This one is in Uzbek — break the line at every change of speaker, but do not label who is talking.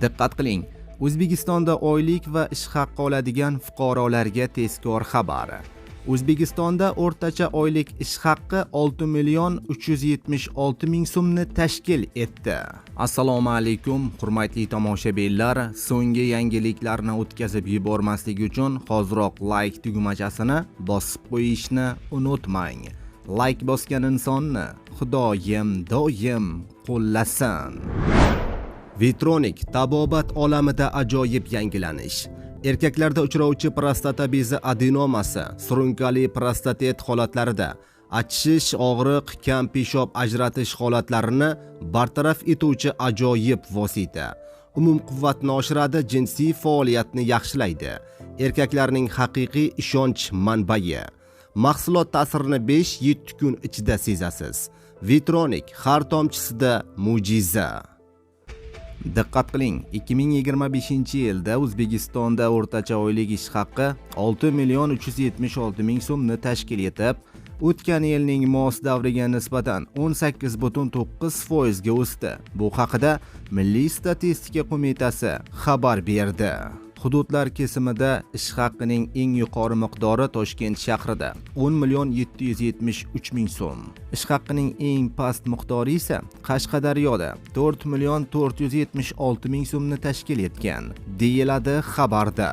Diqqat qiling. O'zbekistonda oylik va ish haqqi oladigan fuqarolarga tezkor xabar. O'zbekistonda o'rtacha oylik ish haqqi 6 million 376 ming so'mni tashkil etdi. Assalomu alaykum, hurmatli tomoshabinlar. So'nggi yangiliklarni o'tkazib yubormaslik uchun hoziroq like tugmachasini bosib qo'yishni unutmang. Like bosgan insonni Xudoyim doim qo'llasin. Vitronik tabobat olamida ajoyib yangilanish. Erkaklarda uchrovchi prostata bezi adenomasi, surunkali prostatit holatlarida achishish, og'riq, kam peshob ajratish holatlarini bartaraf etuvchi ajoyib vosita. Umumquvvatni oshiradi, jinsiy faoliyatni yaxshilaydi. Erkaklarning haqiqiy ishonch manbai. Mahsulot ta'sirini 5-7 kun ichida sezasiz. Vitronik har tomchisida mo'jiza. Diqqat qiling, 2025-yilda O'zbekistonda o'rtacha oylik ish haqqi 6 million 376 ming so'mni tashkil etib, o'tgan yilning mos davriga nisbatan 18,9% ga o'sdi. Bu haqida Milliy statistika qo'mitasi xabar berdi. Hududlar kesimida ish haqqining eng yuqori miqdori Toshkent shahrida 10 million 773 ming so'm. Ish haqqining eng past miqdori esa Qashqadaryoda 4 million 476 ming so'mni tashkil etgan, deyiladi xabarda.